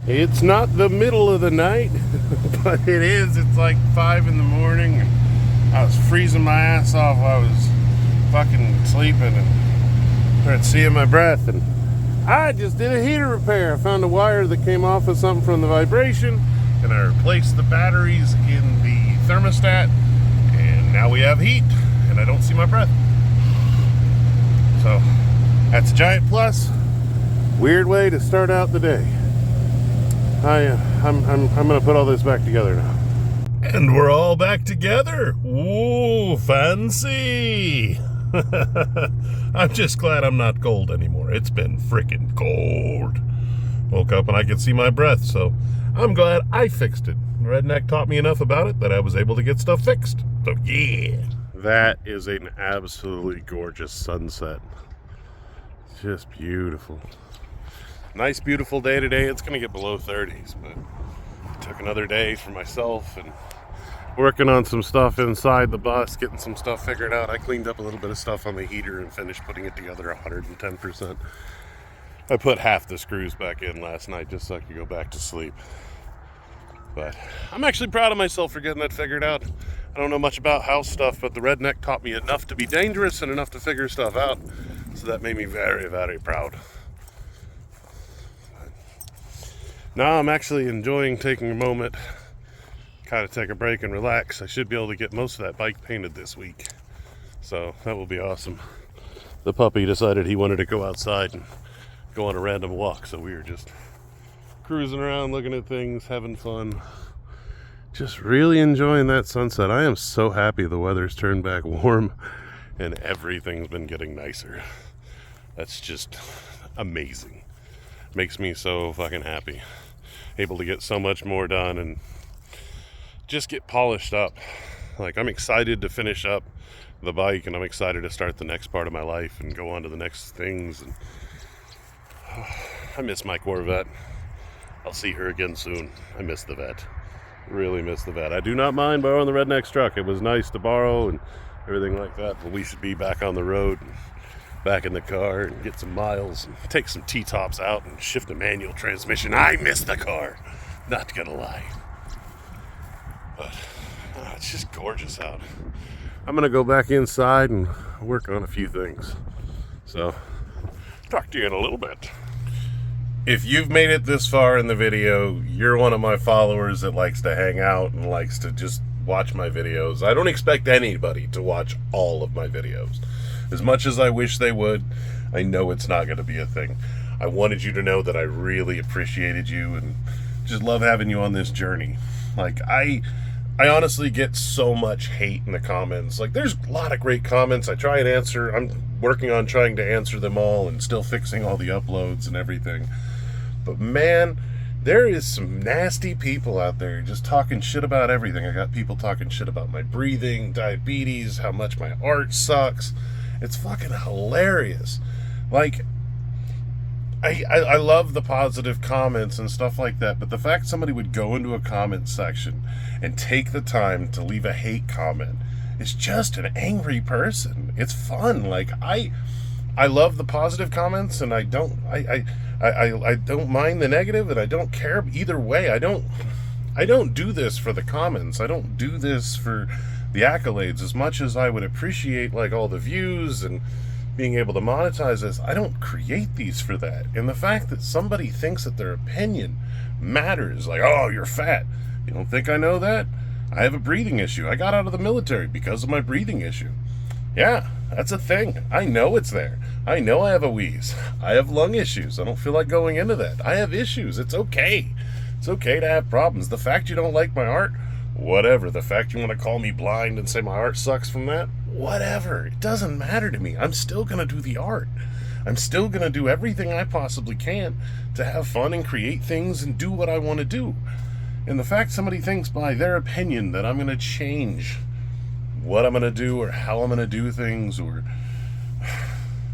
It's not the middle of the night, but it is. It's like 5 in the morning, and I was freezing my ass off while I was fucking sleeping and started seeing my breath. And I just did a heater repair. I found a wire that came off of something from the vibration, and I replaced the batteries in the thermostat, and now we have heat, and I don't see my breath. So that's a giant plus. Weird way to start out the day. I'm gonna put all this back together now. And we're all back together. Ooh, fancy. I'm just glad I'm not cold anymore. It's been freaking cold. Woke up and I could see my breath, so I'm glad I fixed it. Redneck taught me enough about it that I was able to get stuff fixed. So yeah. That is an absolutely gorgeous sunset. Just beautiful. Nice, beautiful day today. It's going to get below 30s, but I took another day for myself and working on some stuff inside the bus, getting some stuff figured out. I cleaned up a little bit of stuff on the heater and finished putting it together 110%. I put half the screws back in last night just so I could go back to sleep. But I'm actually proud of myself for getting that figured out. I don't know much about house stuff, but the redneck taught me enough to be dangerous and enough to figure stuff out. So that made me very, very proud. Now I'm actually enjoying taking a moment, kind of take a break and relax. I should be able to get most of that bike painted this week. So that will be awesome. The puppy decided he wanted to go outside and go on a random walk. So we were just cruising around, looking at things, having fun. Just really enjoying that sunset. I am so happy the weather's turned back warm and everything's been getting nicer. That's just amazing. Makes me so fucking happy. Able to get so much more done and just get polished up. Like, I'm excited to finish up the bike, and I'm excited to start the next part of my life and go on to the next things. And I miss my Corvette. I'll see her again soon. I miss the vet. Really miss the vet. I do not mind borrowing the Redneck's truck. It was nice to borrow and everything like that, but we should be back on the road and back in the car and get some miles and take some T-tops out and shift a manual transmission. I miss the car, not gonna lie. But it's just gorgeous out. I'm gonna go back inside and work on a few things. So, talk to you in a little bit. If you've made it this far in the video, you're one of my followers that likes to hang out and likes to just watch my videos. I don't expect anybody to watch all of my videos. As much as I wish they would, I know it's not going to be a thing. I wanted you to know that I really appreciated you and just love having you on this journey. Like, I honestly get so much hate in the comments. Like, there's a lot of great comments. I try and answer. I'm working on trying to answer them all and still fixing all the uploads and everything. But man, there is some nasty people out there just talking shit about everything. I got people talking shit about my breathing, diabetes, how much my art sucks. It's fucking hilarious. Like, I love the positive comments and stuff like that, but the fact somebody would go into a comment section and take the time to leave a hate comment is just an angry person. It's fun. Like, I love the positive comments, and I don't mind the negative, and I don't care either way. I don't do this for the comments. I don't do this for the accolades as much as I would appreciate, like, all the views and being able to monetize this. I don't create these for that. And the fact that somebody thinks that their opinion matters, like, oh, you're fat. You don't think I know that? I have a breathing issue. I got out of the military because of my breathing issue. Yeah, that's a thing. I know it's there. I know I have a wheeze. I have lung issues. I don't feel like going into that. I have issues. It's okay. It's okay to have problems. The fact you don't like my art, whatever. The fact you want to call me blind and say my art sucks from that, whatever. It doesn't matter to me. I'm still going to do the art. I'm still going to do everything I possibly can to have fun and create things and do what I want to do. And the fact somebody thinks by their opinion that I'm going to change what I'm going to do or how I'm going to do things, or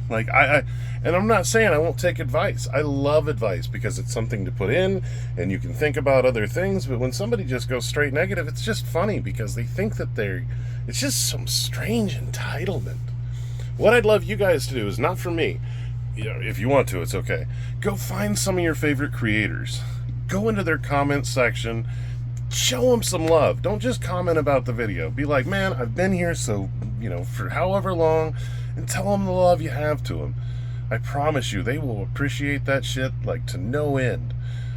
like, and I'm not saying I won't take advice. I love advice because it's something to put in and you can think about other things. But when somebody just goes straight negative, it's just funny because they think that it's just some strange entitlement. What I'd love you guys to do is, not for me, you know, if you want to, it's okay. Go find some of your favorite creators. go into their comment section, show them some love. Don't just comment about the video. Be like, man, I've been here for however long, and tell them the love you have to them. I promise you, they will appreciate that shit like to no end.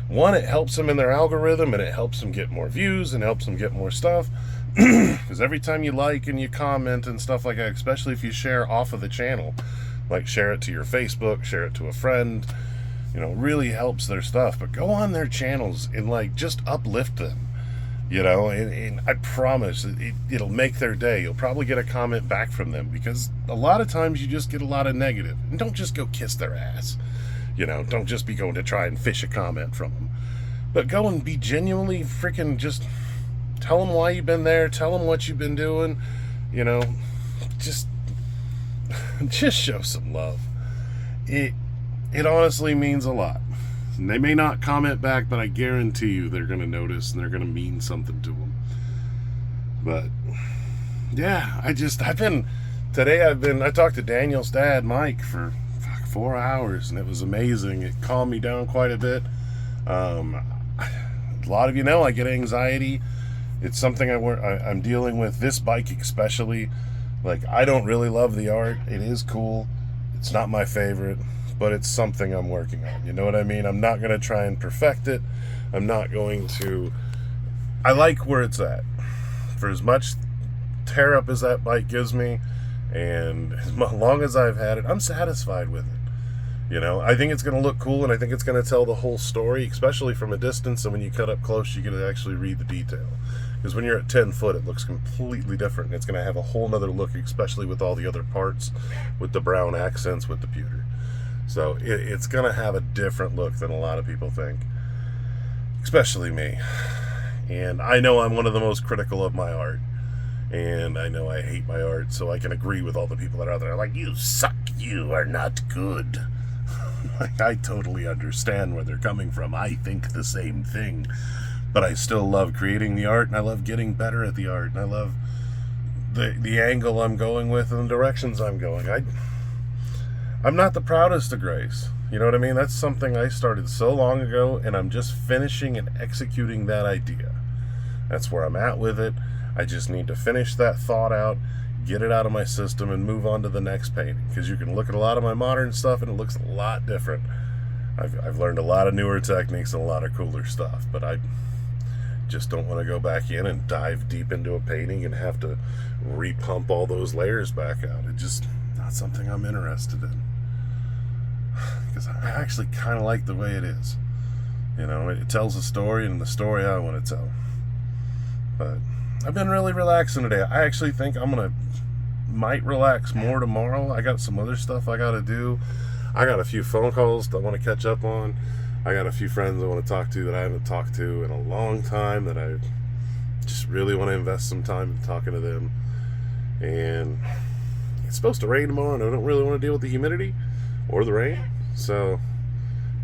One, it helps them in their algorithm, and it helps them get more views and helps them get more stuff. Because every time you like and you comment and stuff like that, especially if you share off of the channel, like share it to your Facebook, share it to a friend, really helps their stuff. But go on their channels and like just uplift them, and I promise it'll make their day. You'll probably get a comment back from them, because a lot of times you just get a lot of negative. And don't just go kiss their ass. Don't just be going to try and fish a comment from them. But go and be genuinely freaking just tell them why you've been there. Tell them what you've been doing. Just show some love. It honestly means a lot. And they may not comment back, but I guarantee you they're going to notice and they're going to mean something to them. But yeah, I talked to Daniel's dad, Mike, for 4 hours, and it was amazing. It calmed me down quite a bit. A lot of I get anxiety. It's something I'm dealing with. This bike especially. Like, I don't really love the art. It is cool. It's not my favorite, but it's something I'm working on. You know what I mean? I'm not going to try and perfect it. I'm not going to... I like where it's at. For as much tear up as that bike gives me, and as long as I've had it, I'm satisfied with it. I think it's going to look cool, and I think it's going to tell the whole story, especially from a distance, and when you cut up close, you get to actually read the detail. Because when you're at 10 foot, it looks completely different, and it's going to have a whole nother look, especially with all the other parts, with the brown accents, with the pewter. So it's going to have a different look than a lot of people think, especially me. And I know I'm one of the most critical of my art, and I know I hate my art, so I can agree with all the people that are out there like, you suck, you are not good. Like, I totally understand where they're coming from. I think the same thing. But I still love creating the art, and I love getting better at the art, and I love the angle I'm going with and the directions I'm going. I'm not the proudest of Grace. You know what I mean? That's something I started so long ago, and I'm just finishing and executing that idea. That's where I'm at with it. I just need to finish that thought out, get it out of my system, and move on to the next painting. Because you can look at a lot of my modern stuff, and it looks a lot different. I've learned a lot of newer techniques and a lot of cooler stuff, but I just don't want to go back in and dive deep into a painting and have to repump all those layers back out. It's just not something I'm interested in. Because I actually kind of like the way it is. It tells a story, and the story I want to tell. But I've been really relaxing today. I actually think might relax more tomorrow. I got some other stuff I got to do. I got a few phone calls that I want to catch up on. I got a few friends I want to talk to that I haven't talked to in a long time, that I just really want to invest some time in talking to them. And it's supposed to rain tomorrow, and I don't really want to deal with the humidity or the rain. So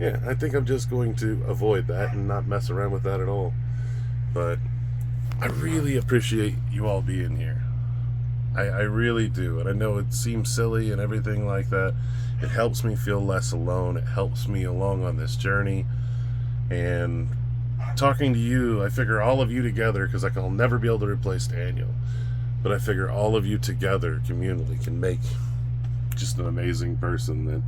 yeah, I think I'm just going to avoid that and not mess around with that at all. But I really appreciate you all being here. I really do. And I know it seems silly and everything like that. It helps me feel less alone. It helps me along on this journey. And talking to you, I figure all of you together, because I'll never be able to replace Daniel, but I figure all of you together communally can make just an amazing person that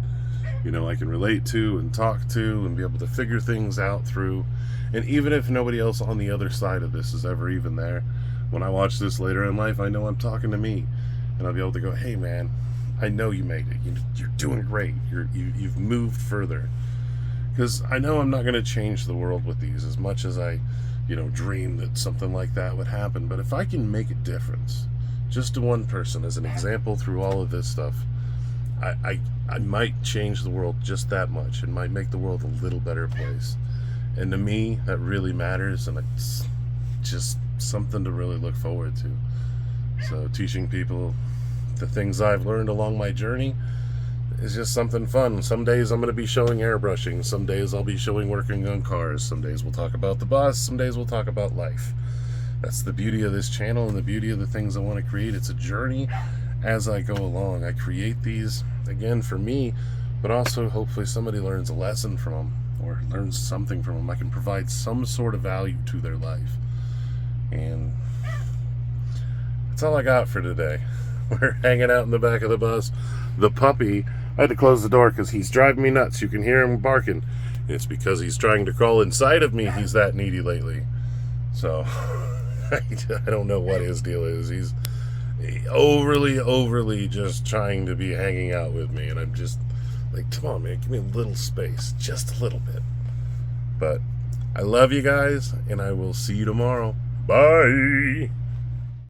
I can relate to and talk to and be able to figure things out through. And even if nobody else on the other side of this is ever even there, when I watch this later in life, I know I'm talking to me, and I'll be able to go, hey man, I know you made it. You're doing great. You've moved further. Because I know I'm not going to change the world with these as much as I, dream that something like that would happen. But if I can make a difference, just to one person as an example through all of this stuff, I might change the world just that much, and might make the world a little better place. And to me, that really matters, and it's just something to really look forward to. So teaching people the things I've learned along my journey is just something fun. Some days I'm going to be showing airbrushing. Some days I'll be showing working on cars. Some days we'll talk about the bus. Some days we'll talk about life. That's the beauty of this channel and the beauty of the things I want to create. It's a journey as I go along. I create these, again, for me, but also hopefully somebody learns a lesson from them. or learn something from them. I can provide some sort of value to their life. And that's all I got for today. We're hanging out in the back of the bus. The puppy, I had to close the door because he's driving me nuts. You can hear him barking. It's because he's trying to crawl inside of me. He's that needy lately. So I don't know what his deal is. He's overly just trying to be hanging out with me, and I'm just like, come on, man, give me a little space, just a little bit. But I love you guys, and I will see you tomorrow. Bye.